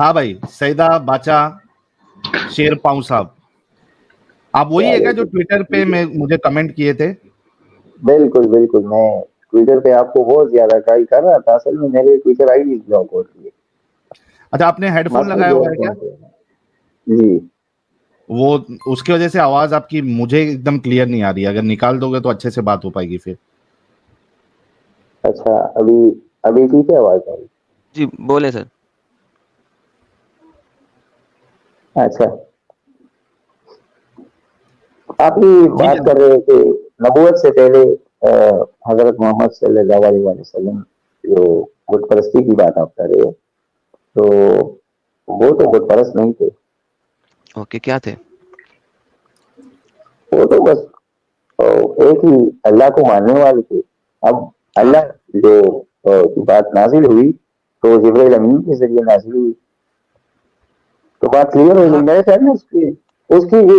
ہاں بھائی سیدہ باچا شیر پاؤں صاحب، آپ وہی ہے کیا جو ٹویٹر پہ مجھے کمنٹ کیے تھے؟ بالکل بالکل، میں ٹویٹر پہ آپ کو بہت زیادہ ٹرائی کر رہا تھا، اصل میں میرے ٹویٹر آئی ڈی بلاک ہو رہی ہے. اچھا آپ نے ہیڈ فون لگایا ہوا ہے کیا؟ جی وہ اس کی وجہ سے آواز آپ کی مجھے ایک دم کلیئر نہیں آ رہی ہے، اگر نکال دو گے تو اچھے سے بات ہو پائے گی پھر. اچھا ابھی ٹھیک ہے آواز آئی؟ جی بولیں سر. اچھا آپ یہ بات کر رہے تھے نبوت سے پہلے حضرت محمد صلی اللہ علیہ وسلم جو بت پرستی کی بات آپ کر رہے ہیں، تو وہ تو بت پرست نہیں تھے. اوکے کیا تھے؟ وہ تو بس ایک ہی اللہ کو ماننے والے تھے. اب اللہ جو بات نازل ہوئی تو جبرائیل امین کے ذریعے نازل ہوئی، تو بات کلیئر ہو گئی. میرے خیال میں اس کی جو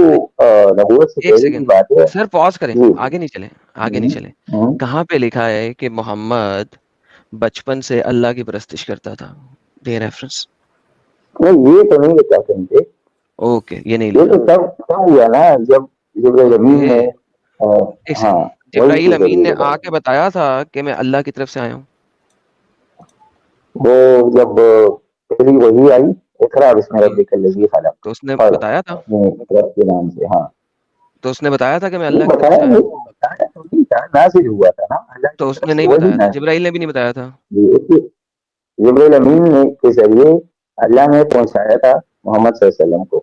نبوت سے ایک پہلے کی سیکنڈ بات ہے. سر پاز کریں، جی آگے نہیں چلیں. کہاں پہ لکھا ہے کہ محمد بچپن سے اللہ کی پرستش کرتا تھا؟ دے ریفرنس. نہیں یہ تو نہیں لکھا کہیں پہ. اوکے یہ نہیں یہ لکھا. تو تب ہوا نا جب جبرائیل امین نے ایک ہاں سیکنڈ، وہی جبرائیل کے امین نے ذریعے آ کے بتایا تھا کہ میں اللہ کی طرف سے آیا ہوں. وہ جب پہلی وہی آئی اقرا بسم جی ربک الذی خلق تو اس نے پڑھ بتایا تھا، اپنے رب کے نام سے. ہاں تو اس نے بتایا تھا کہ میں نہیں اللہ کی طرف سے بتایا آیا ہوں. نہیں، بتایا تو نہیں تھا، نازل ہوا تھا نا اللہ کی تو اس طرف نے سے نہیں وہی بتایا تھا، نازل. جبرائیل نے بھی نہیں بتایا تھا. جی جبرائیل امین نے کے ذریعے اللہ نے پہنچایا تھا محمد صلی اللہ علیہ وسلم کو.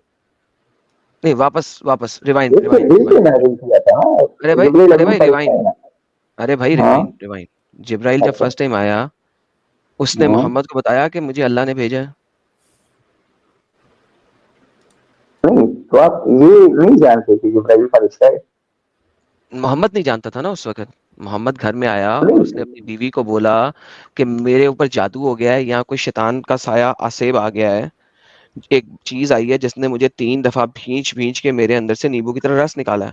نہیں واپس ریوائنڈ. دل سے نازل کیا تھا نا جبرائیل ارے امین بھائی فرشتہ ہے نا. ارے بھائی ہاں ریوائنڈ. جبرائیل جب اچھا فرسٹ ٹائم آیا اس نے محمد کو بتایا کہ مجھے اللہ نے بھیجا ہے. نہیں تو آپ یہ نہیں جانتے کہ جبرائیل فرشتہ ہے؟ محمد نہیں جانتا تھا نا اس وقت. محمد گھر میں آیا اور اس نے نہیں اپنی بیوی کو بولا کہ میرے اوپر جادو ہو گیا ہے، یہاں کوئی شیطان کا سایہ آسیب آ گیا ہے، ایک چیز آئی ہے جس نے مجھے 3 دفعہ بھینچ کے میرے اندر سے نیبو کی طرح رس نکالا ہے.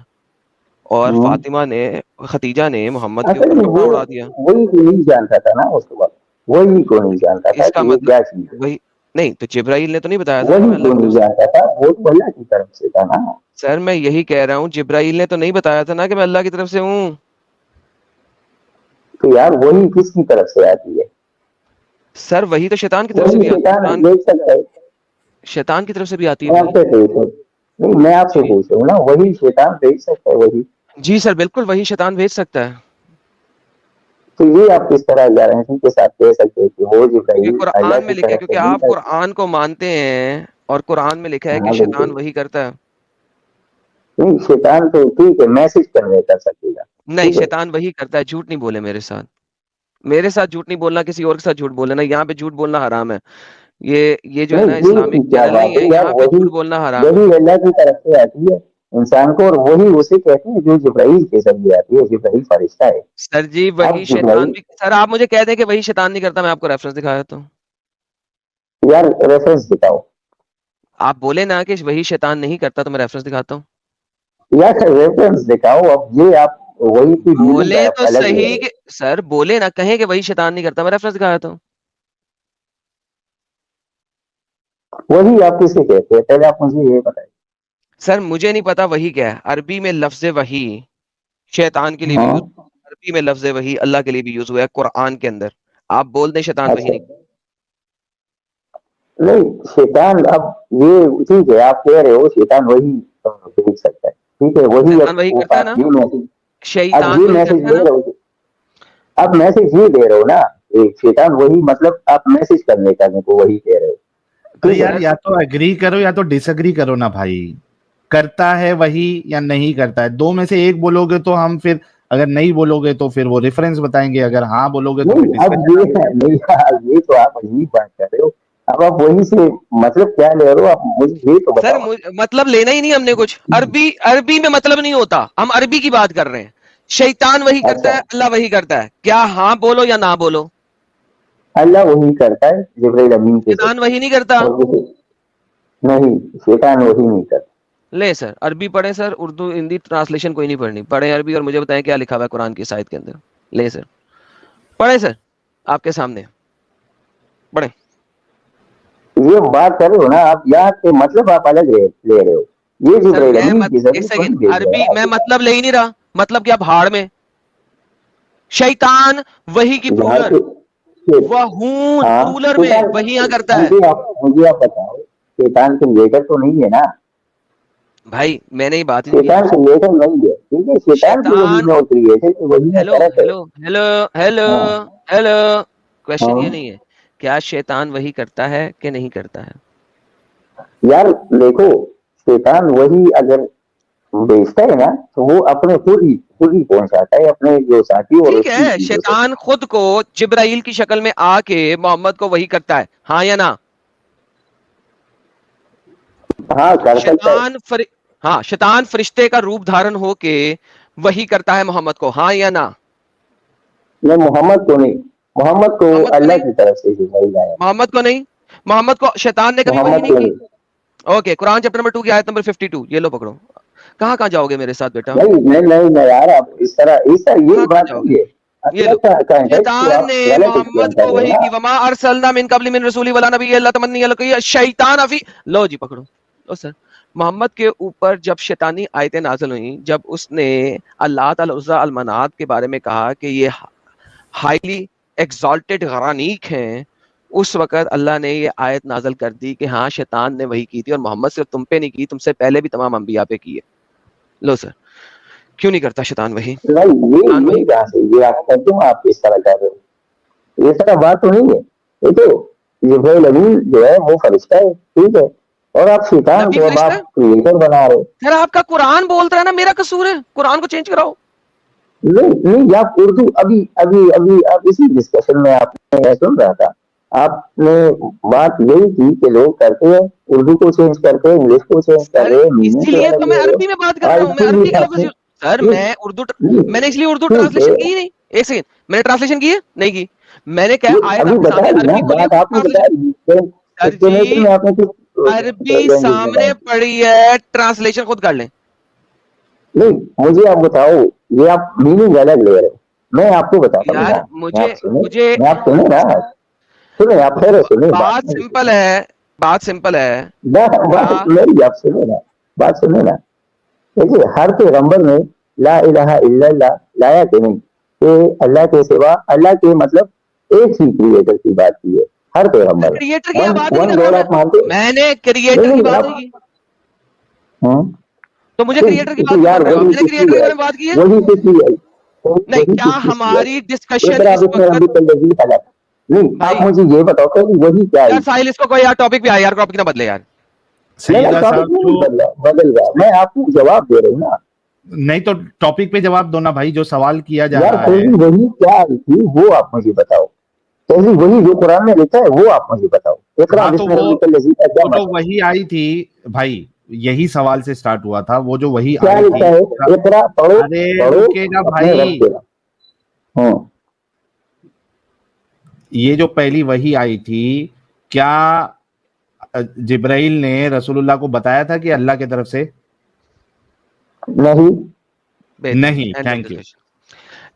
اور فاطمہ نے، خدیجہ نے محمد کے اصل اوپر میں کپڑا اڑا دیا. وہی کو نہیں جانتا تھا نا اس وقت، وہی کو نہیں جانتا تھا اس کا کہ یہ کیا چیز مطلب ہے. وہی نہیں تو جبرائیل نے تو نہیں بتایا تھا نا کہ میں وہی اللہ کو کی طرف نہیں سے. جانتا تھا، وہ تو اللہ کی طرف سے تھا نا. سر میں یہی کہہ رہا ہوں، جبرائیل نے تو نہیں بتایا تھا نا کہ میں اللہ کی طرف سے ہوں. تو یار وہی کس کی طرف سے آتی ہے؟ سر وہی تو شیطان کی طرف سے وہی بھی آتی ہے. شیطان دیکھ سکتا ہے. شیطان کی طرف سے بھی آتی ہے میں وہی. آپ سے پوچھ رہا ہوں، نہیں میں آپ سے جی پوچھ رہا ہوں نا، وہی شیطان دیکھ سکتا ہے وہی. جی سر بالکل وہی شیطان بھیج سکتا ہے. تو یہ آپ کس طرح گارنٹی کے ساتھ کہہ سکتے ہیں کہ وہ کیونکہ جبرائیل قرآن اللہ میں کی لکھا ہے، طرف سے کیونکہ نہیں آپ تھا؟ قرآن کو مانتے ہیں اور قرآن میں لکھا ہے کہ ہاں شیطان بالکل. وہی کرتا ہے. نہیں شیطان تو ٹھیک ہے میسج کنوے کر سکے گا، نہیں ٹھیک ہے. شیطان وہی کرتا ہے. جھوٹ نہیں بولے میرے ساتھ. میرے ساتھ جھوٹ نہیں بولنا، کسی اور کے ساتھ جھوٹ بولنا. یہاں پہ جھوٹ بولنا حرام ہے. یہ جو ہے نا نہیں اسلامک یہ کیا چینل نہیں بات ہے، ہے یار، یہاں پہ جھوٹ بولنا حرام ہے. وہی اللہ کی طرف سے آتی ہے انسان کو، اور وہی اسے کہتے ہیں جو جبرائیل کے ذریعے آتی ہے. جبرائیل فرشتہ ہے. سر جی اب وہی شیطان جبرائیل بھی، سر آپ مجھے کہہ دیں کہ وہی شیطان نہیں کرتا، میں آپ کو ریفرنس دکھا دیتا ہوں. یار ریفرنس دکھاؤ. آپ بولے نا کہ وہی شیطان نہیں کرتا تو میں ریفرنس دکھاتا ہوں. یار ریفرنس دکھاؤ. اب یہ آپ وہی کی میننگ بولے تو الگ لے صحیح رہے کہ سر بولے نا، کہیں کہ وہی شیطان نہیں کرتا، میں ریفرنس دکھا دیتا ہوں. وہی آپ کسے کہتے ہیں پہلے آپ مجھے یہ بتائیں. سر مجھے نہیں پتا وہی کیا ہے. عربی میں لفظ وحی شیطان کے لیے بھی ہاں یوز، عربی میں لفظ وحی اللہ کے لیے بھی یوز ہوا ہے قرآن کے اندر. آپ بول دیں شیطان وحی اچھا نہیں. نہیں شیطان، اب یہ ٹھیک ہے آپ کہہ رہے ہو شیطان وہی دیکھ سکتا ہے، ٹھیک ہے وہی. شیطان وہی کرتا ہے نا، آپ یہ میسج، اب شیطان یہ وہی میسج کرتا ہے دے نا. رہے ہو، اب میسج یہ دے رہے ہو نا شیطان وہی، مطلب آپ میسج کرنے کو وہی کہہ رہے ہو. ارے ٹھیک ہے یار یا تو ایگری کرو یا تو ڈس ایگری کرو نا بھائی. کرتا ہے وہی یا نہیں کرتا ہے، دو میں سے ایک بولو گے تو ہم پھر، اگر نہیں بولو گے تو پھر وہ ریفرنس بتائیں گے، اگر ہاں بولو گے تو پھر نہیں. اب ڈسکشن آگے بڑھے گا. یہ تو آپ عجیب بات کر رہے ہو. اب آپ وہی سے مطلب کیا لے رہے ہو آپ مجھے یہ تو سر بتاؤ. مطلب لینا ہی نہیں ہم نے کچھ. عربی میں مطلب نہیں ہوتا، ہم عربی کی بات کر رہے ہیں. شیطان وہی کرتا اچھا ہے، اللہ وہی کرتا ہے. کیا ہاں بولو یا نہ بولو؟ اللہ وہی کرتا ہے جبرائیل امین کے شیطان ذریعے، وہی نہیں کرتا. اور نہیں شیطان وہی نہیں کرتا. لے سر عربی پڑھیں سر، اردو ہندی ٹرانسلیشن کوئی نہیں پڑھنی. پڑھیں عربی اور مجھے بتائیں کیا لکھا ہوا ہے قرآن کی آیت کے اندر. لے سر پڑھیں سر، آپ کے سامنے پڑھیں. یہ بات کر رہے ہو نا آپ، یہاں کے مطلب آپ الگ لے رہے ہو. یہ جبرائیل امین کی ضرورت عربی میں مطلب لے ہی نہیں رہا. مطلب کیا بھاڑ میں. شیطان وہی کی پرولر، پرولر میں وہی یہاں کرتا ہے. مجھے آپ بتاؤ شیطان کریٹر تو نہیں ہے نا بھائی میں نے یہ بات ہی نہیں شیطان کریٹر نہیں ہے ٹھیک ہے شیطان کی وہی میں کریٹر کی وہی میں فرق ہے. ہیلو کوشچن یہ نہیں ہے کیا شیطان وہی کرتا ہے کہ نہیں کرتا ہے. یار دیکھو شیطان وہی اگر بیچتا ہے نا تو وہ اپنے خود ہی پہنچاتا ہے اپنے جو ساتھی اور ٹھیک ہے. شیطان خود کو جبرائیل کی شکل میں آ کے محمد کو وہی کرتا ہے، ہاں یا نا؟ ہاں کر سکتا ہے. ہاں شیطان فرشتے کا روپ دھارن ہو کے وہی کرتا ہے محمد کو، ہاں یا نا؟ نہیں محمد کو نہیں، محمد کو اللہ کی طرف سے جبرائیل آیا. محمد کو نہیں، محمد کو شیطان نے کبھی وحی نہیں کی. اوکے قرآن چیپٹر نمبر 2 کی آیت نمبر 52 یہ لو پکڑو. کہاں کہاں جاؤ گے میرے ساتھ بیٹا؟ نہیں یار آپ اس طرح یہ بات نہیں ہے. یہ لو شیطان نے محمد کو وحی کی وما ارسلنا من قبل من رسول ولا نبی الا تمنی القی الشیطان فی. لو جی پکڑو. لو سر محمد کے اوپر جب شیطانی آیتیں نازل ہوئیں، جب اس نے اللات العزی المنات کے بارے میں کہا کہ یہ ہائیلی ایکزالٹڈ غرانیق ہیں، اس وقت اللہ نے یہ آیت نازل کر دی کہ ہاں شیطان نے وہی کی تھی اور محمد صرف تم پہ نہیں کی، تم سے پہلے بھی تمام انبیاء پہ کی ہے. لو سر کیوں نہیں کرتا شیطان وہی؟ یہ آپ کیوں آپ اس طرح کر رہے ہو؟ یہ طرح بات تو نہیں ہے. یہ تو جبرائیل امین جو ہے وہ فرشتہ ہے ٹھیک ہے اور آپ شیطان کو اب آپ کریٹر بنا رہے. سر آپ کا قرآن بولتا ہے نا میرا قصور ہے، قرآن کو چینج کراؤ. نہیں آپ اردو ابھی آپ اسی ڈسکشن میں آپ نے سن رہا تھا، آپ نے بات یہی کی کہ لوگ کرتے ہیں اردو کو چینج کرتے ہیں انگلش کو چینج کر رہے ہیں. اسی لیے تو میں عربی میں بات کر رہا ہوں. میں عربی کے لفظ سر میں نے اس لیے اردو ٹرانسلیشن کی نہیں. ایک سیکنڈ میں نے ٹرانسلیشن کی ہے نہیں کی. میں نے کہا آیت عربی سامنے پڑی ہے ٹرانسلیشن خود کر لیں. نہیں مجھے آپ بتاؤ یہ آپ میننگ الگ لے رہے. میں آپ کو بتاتا ہوں مجھے آپ سنیں نا سنیں آپ خیر سنیں. بات سمپل ہے، بات سمپل ہے. آپ سنیں نا بات سنیں نا. دیکھیے ہر پیغمبر نے لا الہ الا اللہ لایا کہ نہیں کہ اللہ کے سوا اللہ کے مطلب ایک ہی کریٹر کی بات کی ہے ہر پیغمبر. کریٹر کی بات نہیں کر رہا میں نے کریٹر کی بات نہیں کی تو مجھے کریٹر کی بات کر رہے ہو. میں نے کریٹر کے بارے میں بات کی ہے نہیں. کیا ہماری ڈسکشن اس وقت نہیں آپ مجھے یہ بتاؤ کہ وہی کیا ہے. ساحل اس کو کوئی یار ٹاپک پہ آیا یار ٹاپک نہ بدلے یار. بدل گیا میں آپ کو جواب دے رہا ہوں نا. نہیں تو ٹاپک پہ جواب دو نا بھائی جو سوال کیا جا رہا ہے. وہی کیا آئی تھی وہ آپ مجھے بتاؤ. وہی جو قرآن میں لکھا ہے وہ آپ مجھے بتاؤ. تو وہی آئی تھی بھائی یہی سوال سے سٹارٹ ہوا تھا. وہ جو وہی آئی تھی رکے گا بھائی. یہ جو پہلی وہی آئی تھی کیا جبرائیل نے رسول اللہ کو بتایا تھا کہ اللہ کی طرف سے؟ نہیں. Thank you.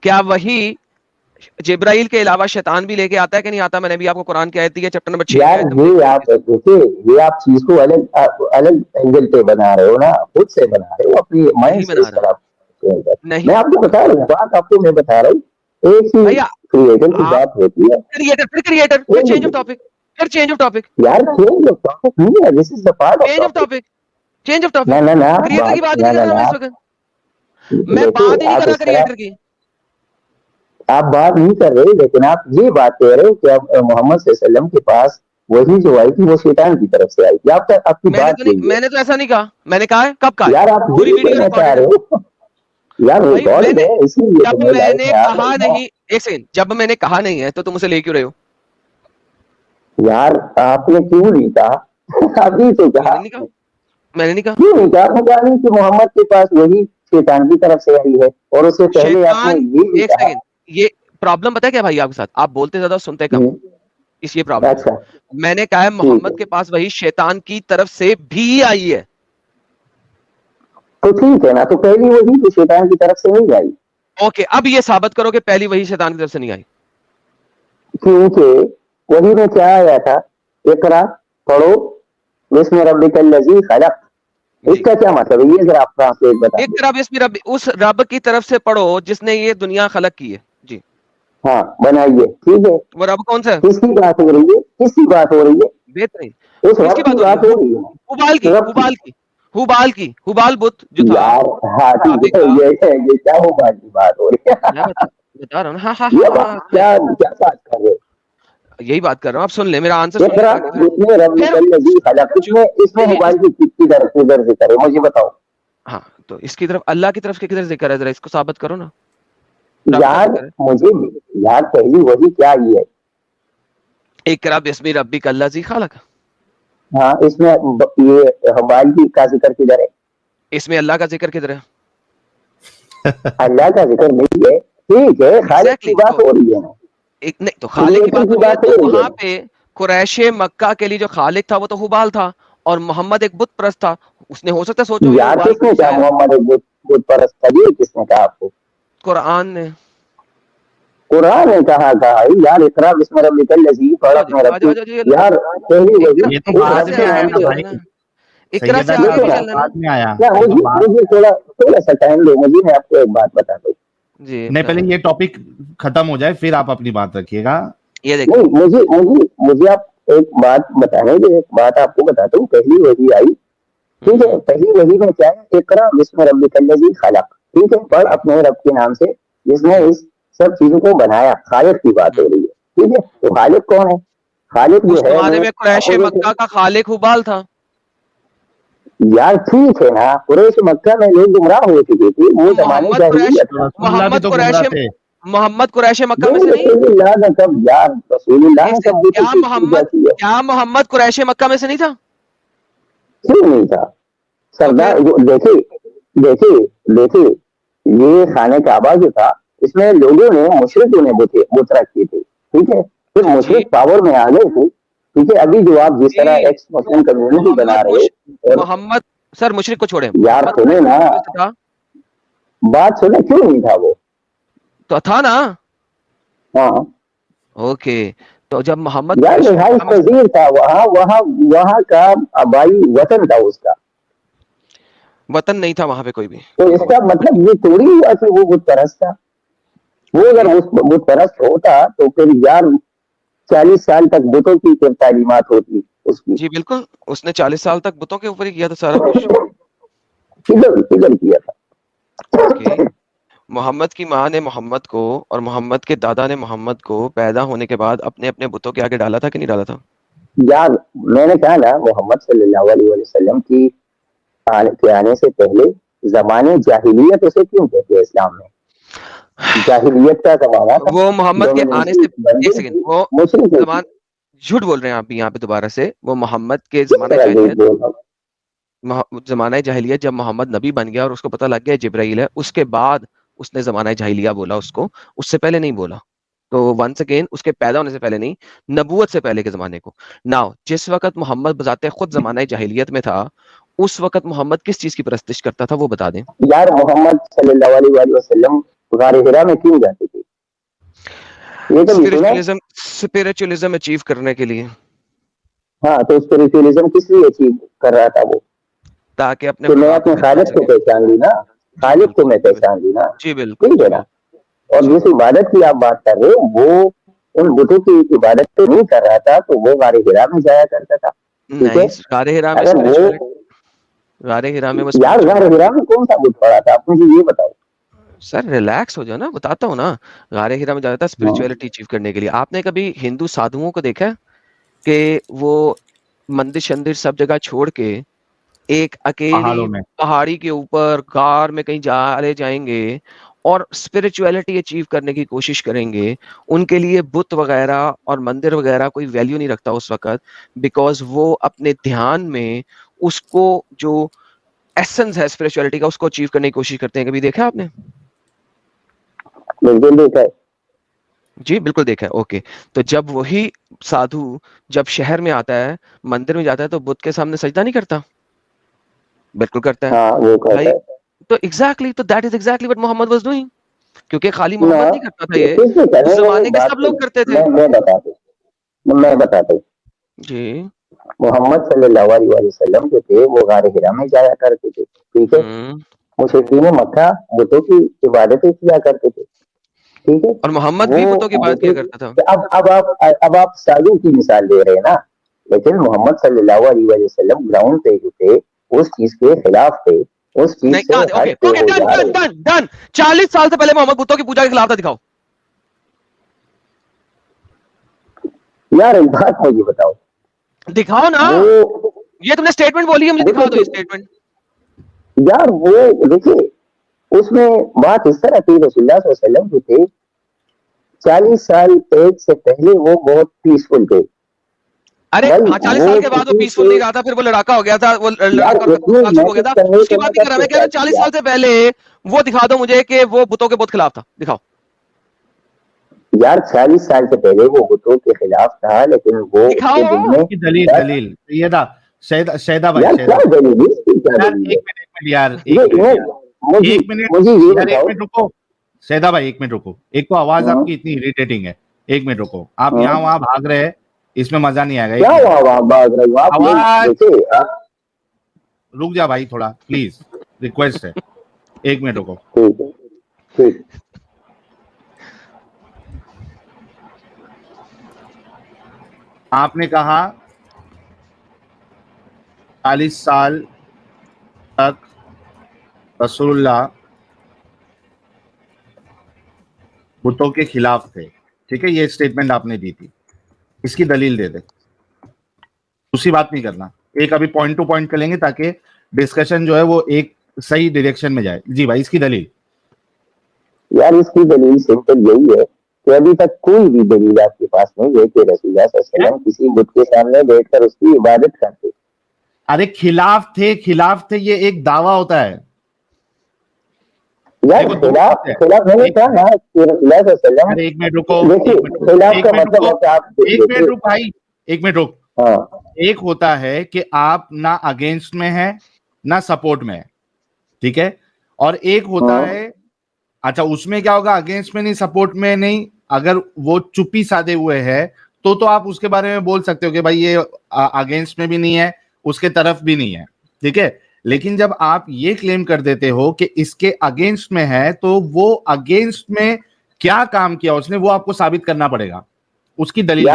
کیا وہی جبرائیل کے علاوہ شیطان بھی لے کے آتا ہے کہ نہیں آتا؟ میں نے بھی آپ کو قرآن کی آیت دی ہے چیپٹر نمبر 6. یہ آپ چیز کو الگ اینگل پہ بنا رہے ہو نا خود سے بنا رہے ہو اپنی مائنڈ سے اس طرح. میں آپ کو بتا رہا ہوں بات آپ کو میں بتا رہا ہوں. ایک ہی کریٹر کی بات ہوتی ہے. کریٹر پھر چینج آف ٹاپک. پھر چینج آف ٹاپک یار چینج آف ٹاپک نہیں ہے. This is the part of topic. Change of topic. Creator کی بات نہیں کر رہا میں اس وقت. میں بات ہی نہیں کر رہا کریٹر کی. آپ بات نہیں کر رہے لیکن آپ یہ بات کہہ رہے کہ اب محمد صلی اللہ علیہ وسلم کے پاس وہی جو آئی تھی وہ شیطان کی طرف سے آئی تھی. آپ کی بات میں نے تو ایسا نہیں کہا. میں نے کہا ہے کب کہا یار آپ پوری ویڈیو چاہ رہے ہو یار جب میں نے کہا نہیں. ایک سیکنڈ جب میں نے کہا نہیں ہے تو تم اسے لے کیوں رہے ہو یار؟ آپ نے کیوں نہیں کہا؟ ابھی تو کہا. میں نے نہیں کہا. کیوں نہیں کہا کہ محمد کے پاس وہی شیطان کی طرف سے آئی ہے اور اس سے پہلے آپ نے یہ ایک سیکنڈ. یہ پرابلم پتا ہے کیا بھائی آپ کے ساتھ؟ آپ بولتے زیادہ سنتے کم. اس یہ پرابلم. میں نے کہا ہے محمد کے پاس وہی شیطان کی طرف سے بھی آئی ہے. تو ٹھیک ہے نا تو پہلی وہی تو شیطان کی طرف سے نہیں آئی. اوکے اب یہ ثابت کرو کہ پہلی وہی شیطان کی طرف سے نہیں آئی. کیونکہ وہی میں کیا آیا تھا اقرا پڑھو بسم ربک الذی خلق, اس کا کیا مطلب ہے یہ ذرا آپ ٹرانسلیٹ بتا دیں. اقرا بسم رب, اس رب کی طرف سے پڑھو جس نے یہ دنیا خلق کی ہے. جی ہاں بنائیے, ٹھیک ہے. وہ رب کون سا ہے؟ کس کی بات ہو رہی ہے, کس کی بات ہو رہی ہے؟ بہترین. اس کس رب کی کی بات ہو رہی ہے؟ بات ہو رہی ہے. حبال کی, رب کی. حبال کی, حبال کی, حبال بت جو تھا یار ہاں ٹھیک ہے, یہ کیا ہو بات کی بات ہو رہی ہے؟ میں بتا رہا ہوں. ہاں ہاں یہ ہاں بات کیا کیا بات کر رہے ہو؟ یہی بات کر رہا ہوں. آپ سن لیں میرا آنسر سن لیں اقرا تاکہ بسم ربک الذی خلق, اس میں موبائل کی کتنی طرف ادھر سے کرے مجھے بتاؤ. ہاں تو اس کی طرف اللہ کی طرف کدھر ذکر ہے, ذرا اس کو ثابت کرو نا. یار مجھے یار پہلی وہی کیا ہی ہے. اقرا بسم ربک الذی خلق, ہاں اس میں یہ موبائل کی کا ذکر کدھر ہے؟ اس میں اللہ کا ذکر کدھر ہے؟ اللہ کا ذکر نہیں ہے, ٹھیک ہے, خالق کی بات ہو رہی ہے نا, نہیں تو خالق کی بات کی ہو رہی ہے بات تو ہو رہی ہے. وہاں پہ قریش مکہ کے لیے جو خالق تھا وہ تو حبال تھا, اور محمد ایک بت پرست تھا. اس نے ہو سکتا ہے سوچو یہ یار حبال کس نے کیا شاید محمد ایک بت پرست تھا, یہ کس نے کہا آپ کو؟ قرآن نے. قرآن نے کہا یار اقرا بسم ربک الذی, پڑھ اپنے رب کی. یار پہلی وہی یہ تو اس بعد رب میں کے آیا نام نا سے. بھائی, اقرا سے سیدہ آگے جان بھی یہ چلنا نا. بعد میں آیا. کیا یہ تو بعد مجھے تھوڑا سا ٹائم دو مجھے, میں آپ کو ایک بات بتا دوں. جی نہیں, پہلے یہ ٹاپک ختم ہو جائے پھر آپ اپنی بات رکھیے گا. یہ دیکھیں نہیں مجھے آپ ایک بات بتانے دیں, ایک بات آپ کو بتاتا ہوں. پہلی وحی آئی, ٹھیک ہے, پہلی وحی میں کیا ہے, اقرا بسم ربک الذی خلق, ٹھیک ہے, پڑھ اپنے رب کے نام سے جس نے اس سب چیزوں کو بنایا. خالق کی بات ہو رہی ہے, ٹھیک ہے. تو خالق کون ہے؟ خالق جو اس ہے زمانے میں قریش مکہ کا خالق حبال تھا. یار ٹھیک ہے نا, قریش مکہ میں لوگ گمراہ ہو چکے تھے, وہ زمانے جاہلیت تھا. رسول اللہ بھی تو گمراہ تھے. محمد قریش مکہ میں سے نہیں. رسول اللہ کا کب یار, رسول اللہ نے کب کیا محمد قریش مکہ میں سے نہیں تھا؟ کیوں نہیں تھا سردار؟ دیکھے یہ خانہ کعبہ جو تھا اس میں لوگوں نے مشرکوں نے بت رکھے تھے, ٹھیک ہے. پھر مشرک پاور میں آ گئے تھے, ٹھیک ہے. ابھی جو آپ جس طرح ایکس مسلم کمیونٹی بنا رہے ہو, محمد سر مشرک کو چھوڑے, یار سنیں نا بات, سنیں, کیوں نہیں تھا وہ؟ تو تھا نا. ہاں اوکے, تو جب محمد یار رہائش پذیر تھا, وہاں کا آبائی وطن تھا اس کا, وطن نہیں تھا وہاں پہ کوئی بھی. تو اس کا مطلب یہ تھوڑی ہوا کہ وہ بت پرست تھا. وہ اگر اس بت پرست ہوتا تو پھر یار 40 سال تک بتوں کی تعلیمات ہوتی اس کی. جی بالکل, اس نے 40 سال تک بتوں کے اوپر ہی کیا تھا سارا کچھ. کدھر کیا تھا. محمد کی ماں نے محمد کو اور محمد کے دادا نے محمد کو پیدا ہونے کے بعد اپنے اپنے بتوں کے آگے ڈالا تھا کہ نہیں ڈالا تھا؟ یار میں نے کہا نا, محمد صلی اللہ علیہ وسلم کی کے آنے سے پہلے زمانے جاہلیت اسے کیوں کہتے ہیں اسلام میں؟ جاہلیت کا زمانہ تھا. وہ محمد کے آنے سے ایک سیکنڈ, وہ زمان جھوٹ بول رہے ہیں آپ یہاں پہ دوبارہ سے. وہ محمد کے زمانہ جاہلیت جب محمد نبی بن گیا اور اس کو پتہ لگ گیا جبرائیل ہے, اس کے بعد اس نے زمانہ جاہلیہ بولا اس کو, اس سے پہلے نہیں بولا. تو ونس اگین اس کے پیدا ہونے سے پہلے نہیں, نبوت سے پہلے کے زمانے کو. ناؤ جس وقت محمد بذات خود زمانہ جاہلیت میں تھا, اس وقت محمد کس چیز کی پرستش کرتا تھا وہ بتا دیں. یار محمد صلی اللہ علیہ وسلم غار حرا میں کیوں جاتے تھے؟ اسپرچولیزم اچیو کرنے کے لیے. ہاں تو اسپرچولیزم کس لیے اچیو کر رہا تھا وہ؟ تاکہ اپنے میں اپنے خالق کو پہچان لی نا, خالق کو میں پہچان لی نا. جی بالکل, ٹھیک ہے نا. اور جس عبادت کی آپ بات کر رہے ہو وہ ان بتوں کی عبادت تو نہیں کر رہا تھا, تو وہ غار حرا میں جایا کرتا تھا. نہیں, غار حرا میں غار حرا میں یار غار حرا میں کون سا بت پڑا تھا, آپ مجھے یہ بتاؤ. سر ریلیکس ہو جاؤ نا, بتاتا ہوں نا. غار حرا میں جاتا تھا اسپرچولیٹی اچیو کرنے کے لیے. آپ نے کبھی ہندو سادھوؤں کو دیکھا کہ وہ مندر شندر سب جگہ چھوڑ کے ایک اکیلی پہاڑی کے اوپر غار میں کہیں جائیں گے اور اسپرچولیٹی اچیو کرنے کی کوشش کریں گے؟ ان کے لیے بت وغیرہ اور مندر وغیرہ کوئی ویلیو نہیں رکھتا اس وقت, بیکاز وہ اپنے دھیان میں اس کو جو ایسنس ہے اسپرچولیٹی کا اس کو اچیو کرنے کی کوشش کرتے ہیں. کبھی دیکھا آپ نے؟ بالکل دیکھا ہے. جی بالکل دیکھا ہے. اوکے, تو جب وہی سادھو جب شہر میں آتا ہے, مندر میں جاتا ہے, تو بت کے سامنے سجدہ نہیں کرتا؟ بالکل کرتا ہے. ہاں وہ کرتا ہے. تو ایگزیکٹلی, تو that is exactly what Muhammad was doing. کیونکہ خالی محمد نہیں کرتا تھا, یہ زمانے کے سب لوگ کرتے تھے. میں بتاتا ہوں. جی محمد صلی اللہ علیہ وسلم جو تھے وہ غار حرا میں جایا کرتے تھے, ٹھیک ہے. مشرکین مکہ بتوں کی عبادتیں کیا کرتے تھے, ٹھیک ہے. اور محمد بھی بتوں کی عبادت کیا کرتا تھا. اب آپ سادوں کی مثال دے رہے ہیں نا, لیکن محمد صلی اللہ علیہ وسلم گراؤنڈ پہ جو تھے اس چیز کے خلاف تھے, اس چیز سے ہٹ کے وہ جا رہے. ڈن 40 سال سے پہلے محمد بتوں کی پوجا کے خلاف تھا, دکھاؤ یار ایک بات مجھے بتاؤ, دکھاؤ نا, یہ تم نے اسٹیٹمنٹ بولی ہے, مجھے دکھاؤ دو یہ اسٹیٹمنٹ. یار وہ دیکھیے اس میں بات اس طرح تھی, رسول اللہ صلی اللہ علیہ وسلم جو تھے 40 سال ایج سے پہلے وہ بہت پیسفل تھے. ارے 40 سال کے بعد وہ پیسفل نہیں رہا تھا, پھر وہ لڑاکا ہو گیا تھا, وہ لڑاکا ہو گیا تھا, اس کی بات نہیں کر رہا میں. کہہ رہا 40 سال سے پہلے وہ دکھا دو مجھے کہ وہ بتوں کے بت خلاف تھا, دکھاؤ. یار 40 سال سے پہلے وہ بتوں کے خلاف تھا, لیکن وہ دلیل یہ تھا. شہدا بھائی رکو, شہدا بھائی 1 منٹ رکو. ایک تو آواز آپ کی اتنی اریٹیٹنگ ہے, 1 منٹ رکو. آپ یہاں وہاں بھاگ رہے ہیں, اس میں مزہ نہیں آئے گا. رک جا بھائی تھوڑا پلیز, ریکویسٹ ہے, 1 منٹ رکو. آپ نے کہا 40 سال تک رسول اللہ بتوں کے خلاف تھے, ٹھیک ہے, یہ اسٹیٹمنٹ آپ نے دی تھی, اس کی دلیل دے دے. دوسری بات نہیں کرنا, ایک ابھی پوائنٹ ٹو پوائنٹ کریں گے تاکہ ڈسکشن جو ہے وہ ایک صحیح ڈائریکشن میں جائے. جی بھائی, اس کی دلیل. یار اس کی دلیل سمپل یہی ہے کہ ابھی تک کوئی بھی دلیل آپ کے پاس نہیں ہے کہ رسول اللہ صلی اللہ علیہ وسلم کسی بت کے سامنے بیٹھ کر اس کی عبادت کرتے. ارے خلاف تھے یہ ایک دعویٰ ہوتا ہے یار. خلاف نہیں تھا نا کہ رسول اللہ صلی اللہ علیہ وسلم. 1 منٹ رکو, خلاف کا مطلب ہے کہ آپ 1 منٹ رک بھائی, 1 منٹ رک. ایک ہوتا ہے کہ آپ نہ اگینسٹ میں ہیں نہ سپورٹ میں ہے, ٹھیک ہے, اور ایک ہوتا ہے, اچھا اس میں کیا ہوگا, اگینسٹ میں نہیں سپورٹ میں نہیں, اگر وہ چپی سادے ہوئے ہے تو آپ اس کے بارے میں بول سکتے ہو کہ بھائی یہ اگینسٹ میں بھی نہیں ہے, اس کے طرف بھی نہیں ہے, ٹھیک ہے. لیکن جب آپ یہ کلیم کر دیتے ہو کہ اس کے اگینسٹ میں ہے, تو وہ اگینسٹ میں کیا کام کیا اس نے, وہ آپ کو ثابت کرنا پڑے گا. اس کی دلیل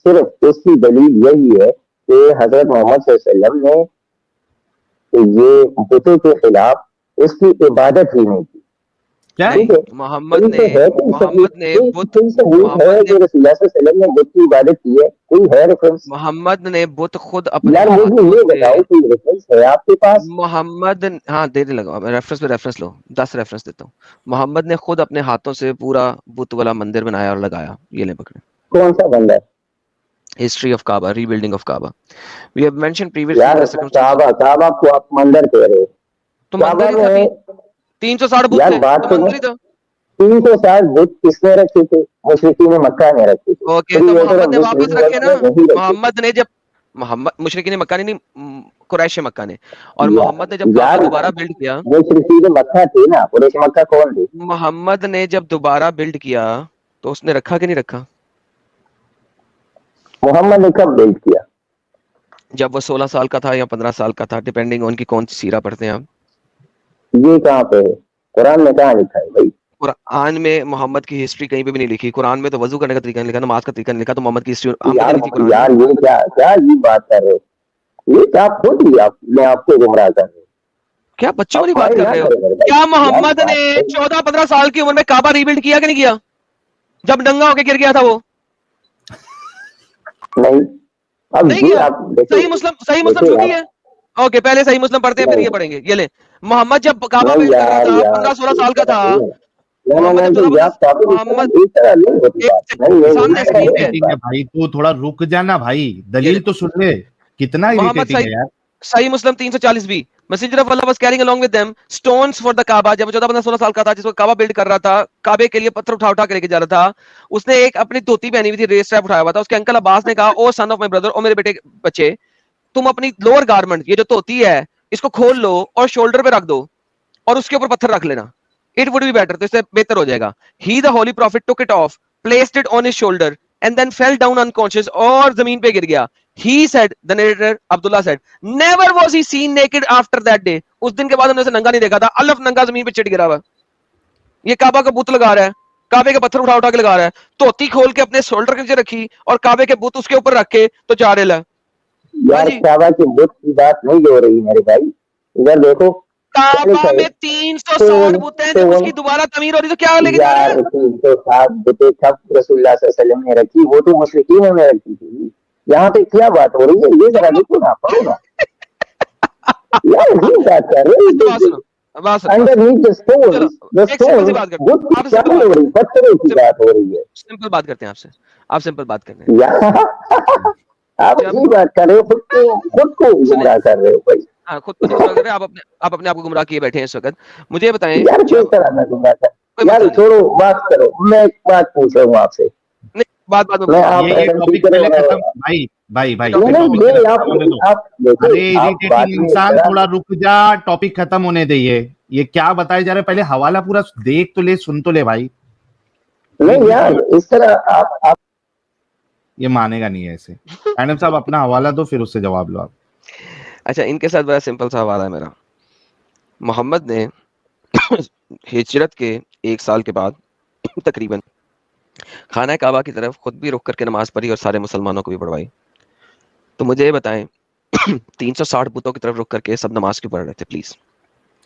صرف اس کی دلیل یہی ہے کہ حضرت محمد صلی اللہ علیہ وسلم نے یہ بتوں کے خلاف اس کی عبادت ہی نہیں کی. محمد نے بت خود اپنے محمد, ہاں دے دے لگا ریفرنس پہ ریفرنس لو, 10 ریفرنس دیتا ہوں. محمد نے خود اپنے ہاتھوں سے پورا بت والا مندر بنایا اور لگایا. یہ لے پکڑے. کون سا بندہ؟ History of Kaaba, rebuilding of Kaaba. We have mentioned previously. کعبہ کو آپ مندر کہہ رہے ہو, تو مندر ہی تھا. 360 بت تھے, تو مندر ہی تھا. 360 بت کس نے رکھے تھے؟ مشرکین مکہ نے رکھے تھے. اوکے, تو محمد نے واپس رکھے نا. محمد مشرکین مکہ نے نہیں, قریش مکہ نے. اور محمد نے جب کعبہ دوبارہ بلڈ کیا, مشرکین مکہ تھے نا, قریش مکہ کون تھے؟ محمد نے جب دوبارہ بلڈ کیا تو اس نے رکھا کہ نہیں رکھا؟ محمد نے کب بلڈ کیا؟ جب وہ 16 سال کا تھا یا 15 سال کا تھا, ڈیپینڈنگ ان کی کون سی سیرہ پڑھتے ہیں آپ. یہ کہاں پہ ہے قرآن میں؟ کہاں لکھا ہے بھائی؟ قرآن میں محمد کی ہسٹری کہیں پہ بھی نہیں لکھی. قرآن میں تو وضو کرنے کا طریقہ نہیں لکھا, نماز کا طریقہ نہیں لکھا. تو محمد کی ہسٹری یار یہ کیا یہ بات کر رہے ہو؟ یہ کیا خود ہی آپ کو گمراہ کر رہے ہو. کیا بچوں والی بات کر رہے ہو؟ کیا محمد نے 14-15 سال کی عمر میں کعبہ ریبلڈ کیا کہ نہیں کیا, جب ننگا ہو کے گر گیا تھا وہ؟ نہیں کیا. صحیح مسلم جھوٹی ہے. اوکے, پہلے صحیح مسلم پڑھتے ہیں پھر یہ پڑھیں گے. یہ لیں, محمد جب کعبہ بلڈ کر رہا تھا 15-16 سال کا تھا. بھائی تو تھوڑا رک جانا بھائی, دلیل تو سن لے. کتنا اریٹیٹنگ ہے یار. صحیح مسلم 340 بھی. Messenger of Allah was carrying along with them stones for the Kaaba. جب 14-15 سال کا تھا, جس کو کعبہ بلڈ کر رہا تھا, کعبے کے لیے پتھر اٹھا کے لے کے جا رہا تھا, اس نے ایک اپنی دھوتی پہنی ہوئی تھی, ریس اسٹریپ اٹھایا ہوا تھا. اس کے انکل عباس نے کہا, او سن آف مائی بردر, او میرے بیٹے بچے, تم اپنی لوور گارمنٹ, یہ جو دھوتی ہے, اس کو کھول لو اور شولڈر پہ رکھ دو اور اس کے اوپر پتھر رکھ لینا. It would be better, تو اس سے بہتر ہو جائے گا. He the holy prophet took it off, placed it on his shoulder, and then fell down unconscious, اور زمین پہ گر گیا. He said, the narrator Abdullah said, never was he seen naked after that day. اس دن کے بعد ہم نے اسے ننگا نہیں دیکھا تھا. الف ننگا زمین پہ چٹ گرا ہوا. یہ کعبہ کا بت لگا رہا ہے, کعبے کے پتھر اٹھا اٹھا کے لگا رہا ہے, دھوتی کھول کے اپنے شولڈر کے نیچے رکھی اور کعبے کے بت اس کے اوپر رکھ کے تو جا رہا ہے. یار کعبہ کے بت کی بات نہیں ہو رہی میرے بھائی, ادھر دیکھو کعبہ میں 360 بت ہیں, جب اس کی دوبارہ تعمیر ہو رہی تو کیا لے کے جا رہے ہیں؟ 360 بتیں کب رسول اللہ صلی اللہ علیہ وسلم نے رکھی, وہ تو مشرکین نے رکھی تھی. یہاں پہ کیا بات ہو رہی ہے یہ ذرا دیکھو نا, پڑھو نا یار, یہ بات کر رہے ہیں underneath the stones, the stones, بت کی کیا ہو رہی, پتھروں کی بات ہو رہی ہے. سمپل بات کرتے ہیں آپ سے, آپ سمپل بات کرتے ہیں. آپ یہ بات کر رہے ہو, خود کو گمراہ کر رہے ہو بھائی. ہاں, خود کو گمراہ کر رہے ہیں آپ, اپنے آپ کو گمراہ کیے بیٹھے ہیں اس وقت. مجھے یہ بتائیں یار کس طرح میں گمراہ کر, یار چھوڑو بات کرو, میں ایک بات پوچھ رہا ہوں آپ سے. بات میں انسان تھوڑا رک جا, ٹاپک ختم ہونے دئیے. یہ کیا بتائے جا رہے, پہلے حوالہ پورا دیکھ تو لے, سن تو لے بھائی. نہیں یار اس طرح آپ یہ مانے گا نہیں ایسے. اینم صاحب اپنا حوالہ دو, پھر اس سے جواب لو آپ. اچھا, ان کے ساتھ بڑا سمپل سا حوالہ ہے میرا. محمد نے ہجرت کے 1 سال کے بعد تقریباً خانہ کعبہ کی طرف خود بھی رخ کر کے نماز پڑھی اور سارے مسلمانوں کو بھی پڑھوائی. تو مجھے یہ بتائیں 360 بتوں کی طرف رخ کر کے سب نماز کیوں پڑھ رہے تھے پلیز؟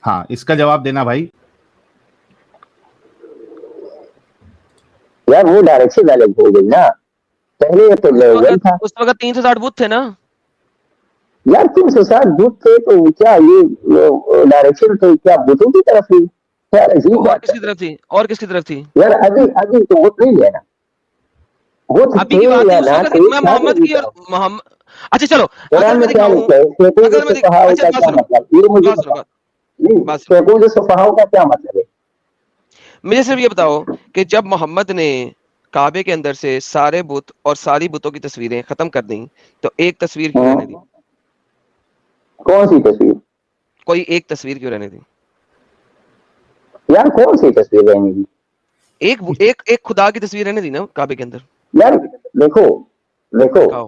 ہاں, اس کا جواب دینا بھائی. یار وہ ڈائریکشن الگ ہو گئی نا, پہلے تو لیول تھا, اس وقت 360 بت تھے نا یار. 360 بت تھے تو کیا یہ ڈائریکشن تو کیا بتوں کی طرف تھی؟ اور کس کی طرف تھی, اور کس کی طرف تھی یار؟ ابھی تو بت نہیں ہے نا, بت ابھی کی بات ہے اس وقت میں محمد کی اور محمد. اچھا چلو, اگر میں دکھاؤں, اگر میں کیا مطلب ہے, مجھے صرف یہ بتاؤ کہ جب محمد نے کعبے کے اندر سے سارے بت اور ساری بتوں کی تصویریں ختم کر دیں تو ایک تصویر کیوں رہنے دی؟ کون سی تصویر؟ کوئی ایک تصویر کیوں رہنے دی یار؟ کون سی تصویر رہنے دی؟ ایک خدا کی تصویر رہنے دی نا کعبے کے اندر. یار دیکھو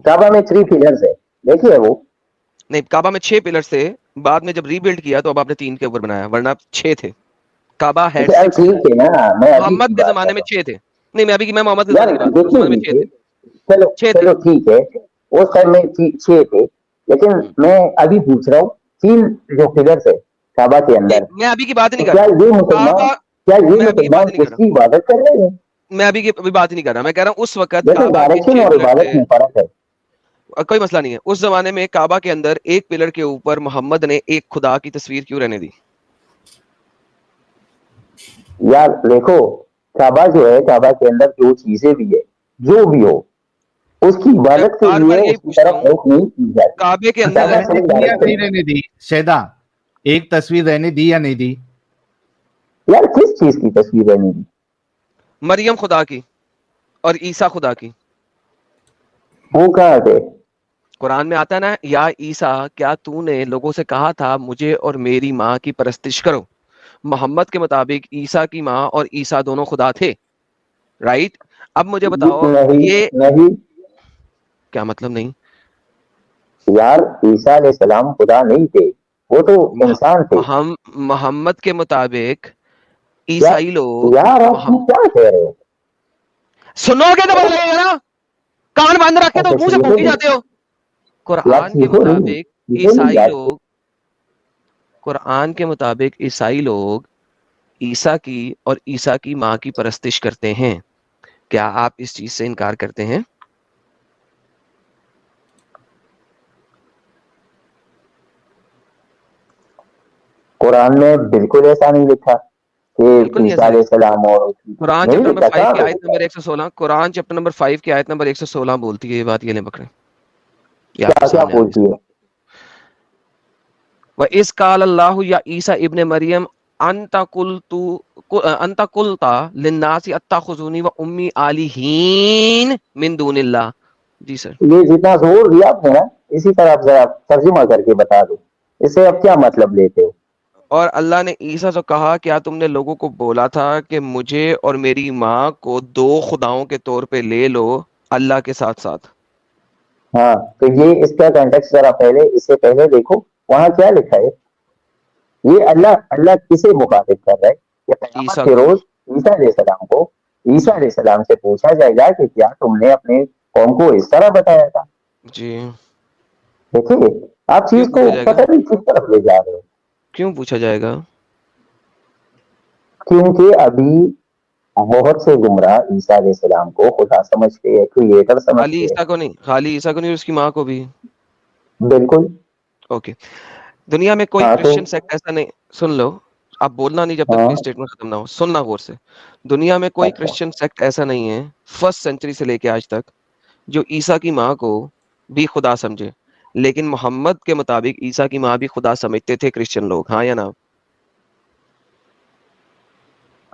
کعبہ میں 3 پلرز ہے, دیکھیے وہ نہیں, کعبہ میں 6 پلرز تھے, بعد میں جب ری بلڈ کیا تو اب آپ نے 3 کے اوپر بنایا, ورنہ 6 تھے. کعبہ ہے محمد کے زمانے میں 6 تھے. نہیں, میں ابھی کی میں محمد کے زمانے کی بات زمانے میں 6 تھے. چلو ٹھیک ہے, اس ٹائم میں 6 تھے, لیکن میں ابھی پوچھ رہا ہوں 3 جو پلرز ہے کعبہ کے اندر, میں ابھی کی بات نہیں کر رہا, کیا یہ مسلمان اس کی عبادت کر رہے ہیں؟ میں ابھی کی بات نہیں کر رہا, میں کہہ رہا ہوں اس وقت ڈائریکشن اور عبادت میں فرق ہے. کوئی مسئلہ نہیں ہے. اس زمانے میں کعبہ کے اندر ایک پلر کے اوپر محمد نے ایک خدا کی تصویر کیوں رہنے دی؟ یار دیکھو, کعبہ جو ہے, کعبہ کے اندر جو چیزیں بھی ہے, جو بھی ہو, اس کی عبادت کے لیے اس کی طرف روک نہیں کی جاتی. کعبے کے اندر رہنے دی شیدا, ایک تصویر رہنے دی یا نہیں دی؟ یار کس چیز کی تصویر رہنے دی؟ مریم خدا کی اور عیسیٰ خدا کی. وہ کہاں تھے؟ قرآن میں آتا ہے نا, یا عیسیٰ کیا تو نے لوگوں سے کہا تھا مجھے اور میری ماں کی پرستش کرو؟ محمد کے مطابق عیسیٰ کی ماں اور عیسیٰ دونوں خدا تھے, رائٹ؟ اب مجھے بتاؤ یہ نہیں, کیا مطلب نہیں؟ یار عیسیٰ علیہ السلام خدا نہیں تھے, وہ تو انسان تھے. محمد کے مطابق عیسائی لوگ, یار آپ کیا کہہ رہے ہو؟ سنو گے تو پتہ لگے گا نا, کان بند رکھ کے تو منہ سے پھونکی جاتے ہو. قرآن کے مطابق عیسائی لوگ, قرآن کے مطابق عیسائی لوگ عیسیٰ کی اور عیسیٰ کی ماں کی پرستش کرتے ہیں. کیا آپ اس چیز سے انکار کرتے ہیں؟ قرآن میں بالکل ایسا نہیں لکھا کہ عیسیٰ علیہ السلام اور قرآن چیپٹر نمبر 5 کی آیت نمبر 116, قرآن چیپٹر نمبر 5 کی آیت نمبر 116 بولتی ہے یہ بات, یہ لیں پکڑیں. کیا بولتی ہے؟ وَإِذْ قَالَ اللَّهُ يَا عِيسَى ابْنَ مَرْيَمَ أَنْتَ قُلْتَ لِلنَّاسِ اتَّخِذُونِي وَأُمِّي آلِهَيْنِ مِن دُونِ اللَّهِ. جی سر, یہ جتنا زور دیا آپ نے نا, اسی طرح ذرا ترجمہ کر کے بتا دو, اس سے اب کیا مطلب لیتے ہو؟ اور اللہ نے عیسیٰ سے کہا کیا تم نے لوگوں کو بولا تھا کہ مجھے اور میری ماں کو 2 خداؤں کے طور پہ لے لو, اللہ کے ساتھ ساتھ. ہاں تو یہ اس کا کانٹیکسٹ ذرا پہلے اس سے پہلے دیکھو وہاں کیا لکھا ہے. یہ اللہ کسے مخاطب کر رہا ہے کہ قیامت کے روز عیسیٰ علیہ السلام کو عیسیٰ علیہ السلام سے پوچھا جائے گا کہ کیا تم نے اپنے قوم کو اس طرح بتایا تھا. جی دیکھیے آپ چیز کو پتہ نہیں کس طرف لے جا رہے ہو. کیوں پوچھا جائے گا؟ کیونکہ ابھی بہت سے گمراہ عیسیٰ علیہ السلام کو خدا سمجھتے ہیں, کریٹر سمجھتے خالی عیسیٰ کو نہیں, خالی عیسیٰ کو نہیں, اس کی ماں کو بھی. بالکل. اوکے, دنیا میں کوئی کرسچن سیکٹ ایسا نہیں, سن لو آپ بولنا نہیں جب تک میری اسٹیٹمنٹ ختم نہ ہو, سننا غور سے. دنیا میں کوئی کرسچن سیکٹ ایسا نہیں ہے فرسٹ سینچری سے لے کے آج تک جو عیسیٰ کی ماں کو بھی خدا سمجھے, لیکن محمد کے مطابق عیسیٰ کی ماں بھی خدا سمجھتے تھے کرسچن لوگ, ہاں یا نا؟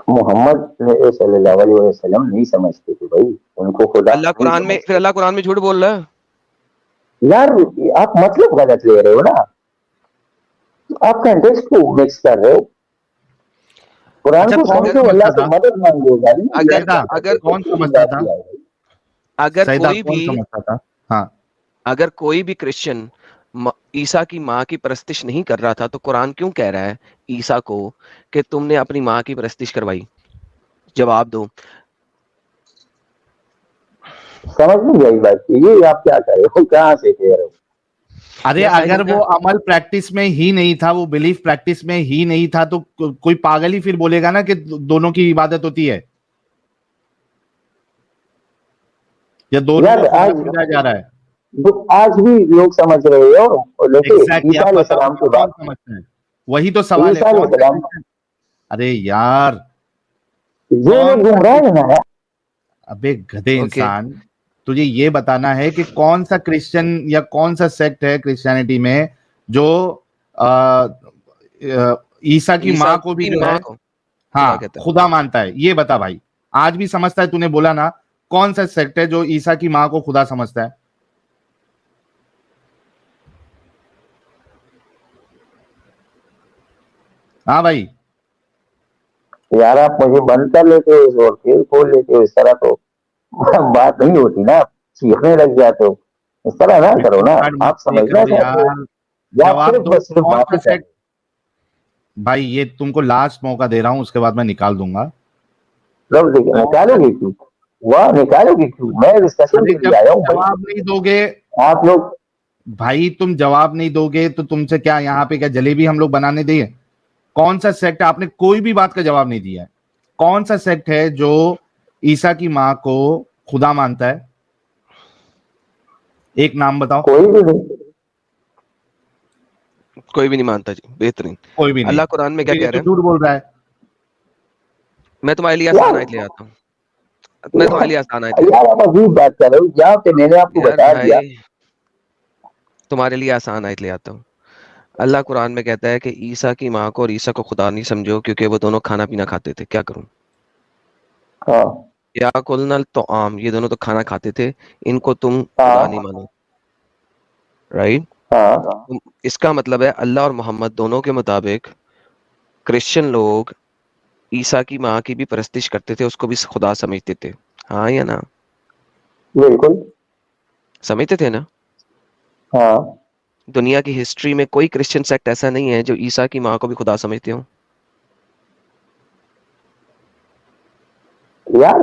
محمد صلی اللہ علیہ وسلم نہیں سمجھتے تھے بھائی ان کو خدا. اللہ قرآن میں, پھر اللہ قرآن میں جھوٹ بول رہا ہے یار, آپ مطلب غلط لے رہے ہو نا, آپ کانٹیکسٹ کو مکس کر رہے ہو. قرآن کو سمجھو, اللہ سے مدد مانگو. اگر کون سمجھتا تھا, اگر کوئی بھی کرسچن عیسیٰ کی ماں کی پرستش نہیں کر رہا تھا تو قرآن کیوں کہہ رہا ہے عیسیٰ کو کہ تم نے اپنی ماں کی پرستش کروائی؟ جواب دو. سمجھ نہیں آئی بات, یہ آپ کیا کر رہے ہو, کہاں سے کہہ رہے ہو؟ ارے اگر وہ عمل پریکٹس میں ہی نہیں تھا, وہ بلیف پریکٹس میں ہی نہیں تھا, تو کوئی پاگل ہی پھر بولے گا نا کہ دونوں کی عبادت ہوتی ہے, یا دونوں کو جا رہا ہے. آج بھی لوگ سمجھ رہے ہو, عیسیٰ علیہ السلام کے بعد وہی تو سوال ہے. ارے یار ابے گدھے انسان, تجھے یہ بتانا ہے کہ کون سا کرسچن یا کون سا سیکٹ ہے کرسچینٹی میں جو عیسیٰ کی ماں کو بھی جو ہے ہاں خدا مانتا ہے. یہ بتا بھائی, آج بھی سمجھتا ہے, تو نے بولا نا کون سا سیکٹ ہے جو عیسیٰ کی ماں کو خدا سمجھتا ہے؟ ہاں بھائی یار, آپ مجھے بند کر لیتے ہو اور پھر کھول لیتے ہو, اس طرح تو بات نہیں ہوتی نا, سیکھنے لگ جاتے ہو, اس طرح نہ کرو نا. آپ سمجھنا چاہتے ہو بھائی, یہ تم کو لاسٹ موقع دے رہا ہوں, اس کے بعد میں نکال دوں گا. نکالو گے کیوں؟ وہ نکالو گے کیوں؟ میں ڈسکشن کے لیے آیا ہوں. جواب نہیں دو گے آپ لوگ بھائی, تم جواب نہیں دو گے تو تم سے کیا یہاں پہ کیا جلیبی ہم لوگ بنانے دیں؟ کون سا سیکٹ, آپ نے کوئی بھی بات کا جواب نہیں دیا ہے. کون سا سیکٹ ہے جو عیسیٰ کی ماں کو خدا مانتا ہے؟ ایک نام بتاؤ. کوئی بھی نہیں مانتا جی. بہترین. کوئی بھی نہیں. اللہ قرآن میں کیا کہہ رہا ہے؟ جھوٹ بول رہا ہے. میں تمہارے لیے آسان آیت لے آتا ہوں, میں تمہارے لیے آسان آیت یار, آپ عجیب بات کر رہے ہو. جہاں پہ میں نے آپ کو بتا دیا, تمہارے لیے آسان آیت لے آتا ہوں. اللہ قرآن میں کہتا ہے کہ عیسیٰ کی ماں کو اور عیسیٰ کو خدا نہیں سمجھو کیونکہ وہ دونوں کھانا پینا کھاتے تھے. کیا کروں؟ یا کلنا تو عام, یہ دونوں تو کھانا کھاتے تھے, ان کو تم خدا نہیں مانو. رائٹ. اس کا مطلب ہے اللہ اور محمد دونوں کے مطابق کرسچن لوگ عیسیٰ کی ماں کی بھی پرستش کرتے تھے, اس کو بھی خدا سمجھتے تھے, ہاں یا نا؟ بالکل سمجھتے تھے نا. ہاں. دنیا کی ہسٹری میں کوئی کرسچن سیکٹ ایسا نہیں ہے جو عیسیٰ کی ماں کو بھی خدا سمجھتے ہوں. یار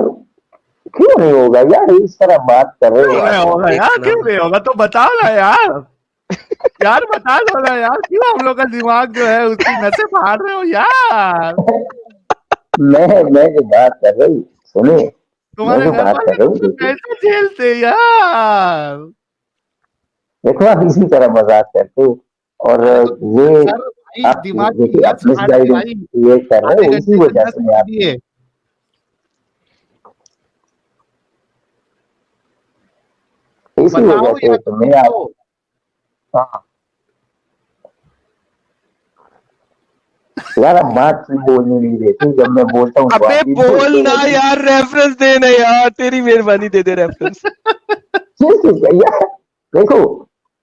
کیوں نہیں ہوگا یار, اس طرح بات کر رہے ہو یار, کیوں نہیں ہوگا تو بتاؤ نا یار. یار بتا دو نا یار, کیوں ہم لوگ کا دماغ جو ہے اس کی نسیں پھاڑ رہے ہو یار. میں جو بات کر رہی سنیں, تمہارے گھر والے کیسے جھیلتے یار. دیکھو آپ اسی طرح مذاق کرتے ہو, اور یہ آپ دیکھیے آپ مس گائیڈنگ یہ کر رہے ہو, اسی وجہ سے میں آپ اسی وجہ سے تو میں آپ یار اب بات بولنے نہیں دیتے جب میں بولتا ہوں. ابے بولنا یار, ریفرنس دینا یار, تیری مہربانی دے دے ریفرنس. یار دیکھو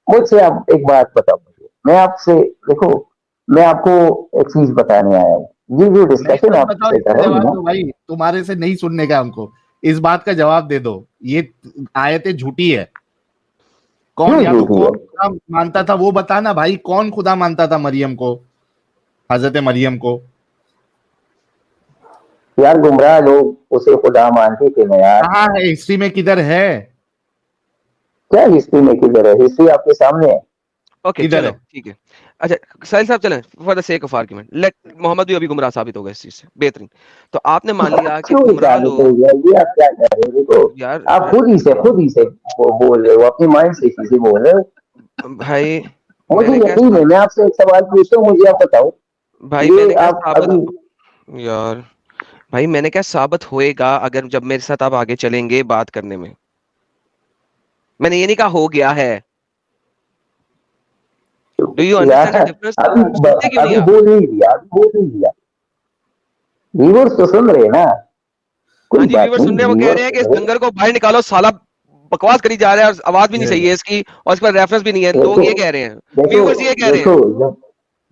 مجھ سے آپ ایک بات بتاؤ, میں آپ سے دیکھو میں آپ کو ایک چیز بتانے آیا ہوں. یہ جو ڈسکشن آپ سے کر رہے ہیں نا, بھائی تمہارے سے نہیں سننے کا ہم کو, اس بات کا جواب دے دو, یہ آیتیں جھوٹی ہے. کون یا تو کون خدا مانتا تھا وہ بتانا بھائی, کون خدا مانتا تھا مریم کو, حضرت مریم کو؟ یار گمراہ لوگ اسے خدا مانتے تھے نا یار. کہاں ہے ہسٹری میں, کدھر ہے؟ کیا ہسٹری میں کدھر ہے؟ ہسٹری آپ کے سامنے ہے. اوکے چلو ٹھیک ہے. اچھا ساحل صاحب چلیں, for the sake of argument let Muhammad بھی ابھی گمراہ ثابت ہوگا اس چیز سے, بہترین. تو آپ نے مان لیا کہ گمراہ لوگ, یہ آپ کیا کہہ رہے ہو؟ یار آپ خود ہی سے بول رہے ہو, اپنی مائنڈ سے چیزیں بول رہے ہو. بھائی مجھے یقین ہے, میں آپ سے ایک سوال پوچھتا ہوں, مجھے آپ بتاؤ. بھائی میں نے کیا ثابت, یار بھائی میں نے کیا ثابت ہوئے گا اگر جب میرے ساتھ آپ آگے چلیں گے بات کرنے میں. میں نے یہ نہیں کہا ہو گیا ہے. Do you understand the difference? ابھی بول نہیں دیا, ویورز تو سن رہے نا. ہاں جی ویورز سن رہے ہیں, وہ کہہ رہے ہیں کہ اس ڈنگر کو باہر نکالو, سالا بکواس کری جا رہا ہے, اور آواز بھی نہیں صحیح ہے اس کی, اور اس پر ریفرنس بھی نہیں ہے. لوگ یہ کہہ رہے ہیں, ویورز یہ کہہ رہے ہیں.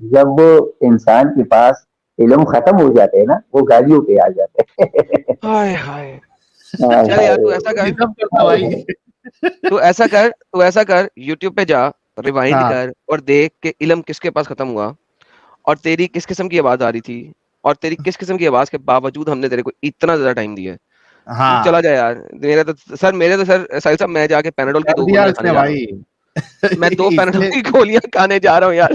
جب انسان کے پاس علم ختم ہو جاتے ہیں نا, وہ گالیوں پہ آ جاتے ہیں. ہائے ہائے. چل یار تو ایسا کر یوٹیوب پہ جا, ریوائنڈ کر اور دیکھ کہ علم کس کے پاس ختم ہوا, اور تیری کس قسم کی آواز آ رہی تھی, اور تیری کس قسم کی آواز کے باوجود ہم نے تیرے کو اتنا زیادہ ٹائم دیا. چلا جائے یار. میرے تو سر ساحل صاحب, میں جا کے پیناڈول کی 2 گولیاں کھانے جا رہا ہوں. میں 2 پیناڈول کی گولیاں کھانے جا رہا ہوں یار.